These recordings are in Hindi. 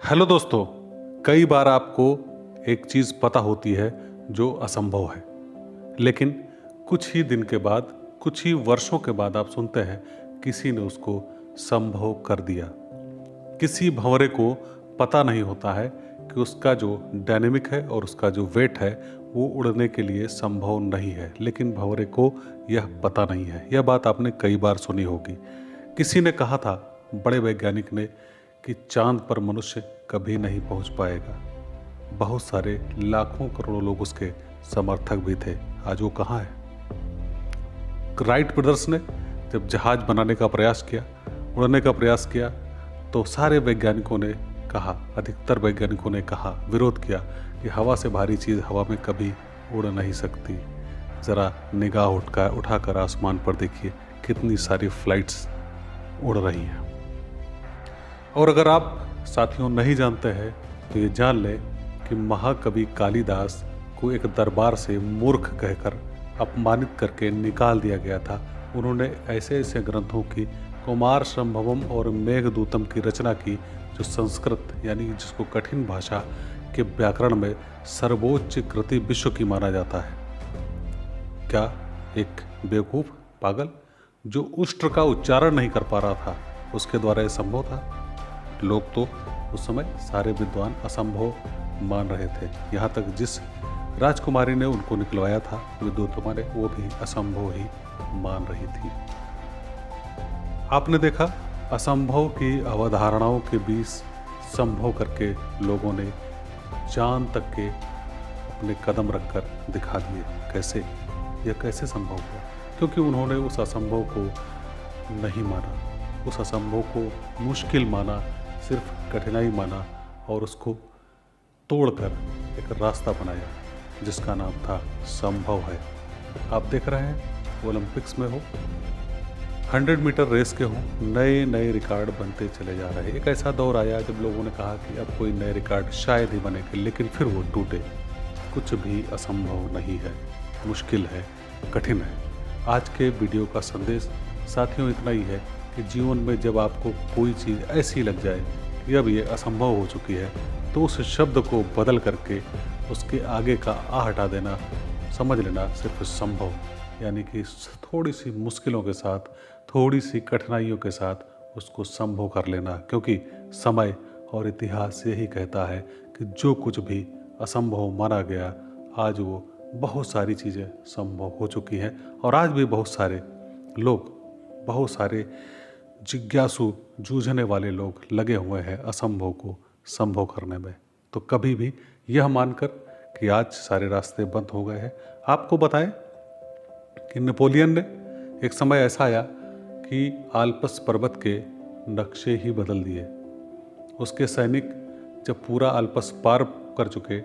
हेलो दोस्तों। कई बार आपको एक चीज़ पता होती है जो असंभव है, लेकिन कुछ ही दिन के बाद, कुछ ही वर्षों के बाद आप सुनते हैं किसी ने उसको संभव कर दिया। किसी भंवरे को पता नहीं होता है कि उसका जो डायनेमिक है और उसका जो वेट है वो उड़ने के लिए संभव नहीं है, लेकिन भंवरे को यह पता नहीं है। यह बात आपने कई बार सुनी होगी। किसी ने कहा था, बड़े वैज्ञानिक ने, कि चांद पर मनुष्य कभी नहीं पहुंच पाएगा। बहुत सारे लाखों करोड़ों लोग उसके समर्थक भी थे। आज वो कहाँ है? राइट ब्रदर्स ने जब जहाज बनाने का प्रयास किया, उड़ने का प्रयास किया, तो सारे वैज्ञानिकों ने कहा, अधिकतर वैज्ञानिकों ने कहा, विरोध किया कि हवा से भारी चीज़ हवा में कभी उड़ नहीं सकती। ज़रा निगाह उठाकर आसमान पर देखिए, कितनी सारी फ्लाइट्स उड़ रही हैं। और अगर आप साथियों नहीं जानते हैं तो ये जान लें कि महाकवि कालिदास को एक दरबार से मूर्ख कहकर अपमानित करके निकाल दिया गया था। उन्होंने ऐसे ऐसे ग्रंथों की, कुमार संभवम और मेघदूतम की रचना की, जो संस्कृत यानी जिसको कठिन भाषा के व्याकरण में सर्वोच्च कृति विश्व की माना जाता है। क्या एक बेवकूफ़ पागल जो उष्ट्र का उच्चारण नहीं कर पा रहा था, उसके द्वारा यह संभव था? लोग तो उस समय सारे विद्वान असंभव मान रहे थे। यहाँ तक जिस राजकुमारी ने उनको निकलवाया था विद्वतों ने, वो भी असंभव ही मान रही थी। आपने देखा, असंभव की अवधारणाओं के बीच संभव करके लोगों ने चांद तक के अपने कदम रखकर दिखा दिए। कैसे? यह कैसे संभव हुआ? क्योंकि उन्होंने उस असंभव को नहीं माना, उस असंभव को मुश्किल माना, सिर्फ कठिनाई माना और उसको तोड़कर एक रास्ता बनाया जिसका नाम था संभव है। आप देख रहे हैं ओलंपिक्स में हो, 100 मीटर रेस के हो, नए नए रिकॉर्ड बनते चले जा रहे हैं। एक ऐसा दौर आया जब लोगों ने कहा कि अब कोई नए रिकॉर्ड शायद ही बनेंगे, लेकिन फिर वो टूटे। कुछ भी असंभव नहीं है, मुश्किल है, कठिन है। आज के वीडियो का संदेश साथियों इतना ही है कि जीवन में जब आपको कोई चीज़ ऐसी लग जाए कि अब ये असंभव हो चुकी है, तो उस शब्द को बदल करके उसके आगे का आ हटा देना, समझ लेना सिर्फ संभव, यानी कि थोड़ी सी मुश्किलों के साथ, थोड़ी सी कठिनाइयों के साथ उसको संभव कर लेना। क्योंकि समय और इतिहास यही कहता है कि जो कुछ भी असंभव माना गया, आज वो बहुत सारी चीज़ें संभव हो चुकी हैं। और आज भी बहुत सारे लोग, बहुत सारे जिज्ञासु, जूझने वाले लोग लगे हुए हैं असंभव को संभव करने में। तो कभी भी यह मानकर कि आज सारे रास्ते बंद हो गए हैं। आपको बताएं कि नेपोलियन ने, एक समय ऐसा आया कि आल्प्स पर्वत के नक्शे ही बदल दिए। उसके सैनिक जब पूरा आल्प्स पार कर चुके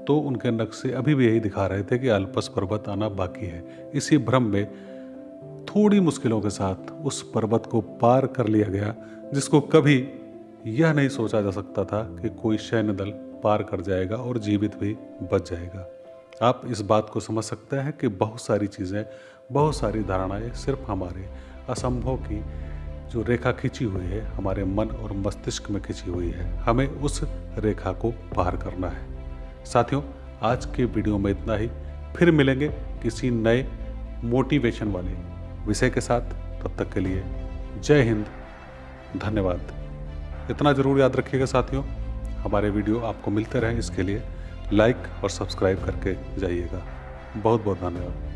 तो उनके नक्शे अभी भी यही दिखा रहे थे कि आल्प्स पर्वत आना बाकी है। इसी भ्रम में थोड़ी मुश्किलों के साथ उस पर्वत को पार कर लिया गया, जिसको कभी यह नहीं सोचा जा सकता था कि कोई सैन्य दल पार कर जाएगा और जीवित भी बच जाएगा। आप इस बात को समझ सकते हैं कि बहुत सारी चीज़ें, बहुत सारी धारणाएं सिर्फ हमारे असंभव की जो रेखा खींची हुई है, हमारे मन और मस्तिष्क में खींची हुई है। हमें उस रेखा को पार करना है। साथियों, आज के वीडियो में इतना ही। फिर मिलेंगे किसी नए मोटिवेशन वाले विषय के साथ। तब तक के लिए जय हिंद, धन्यवाद। इतना ज़रूर याद रखिएगा साथियों, हमारे वीडियो आपको मिलते रहें, इसके लिए लाइक और सब्सक्राइब करके जाइएगा। बहुत बहुत धन्यवाद।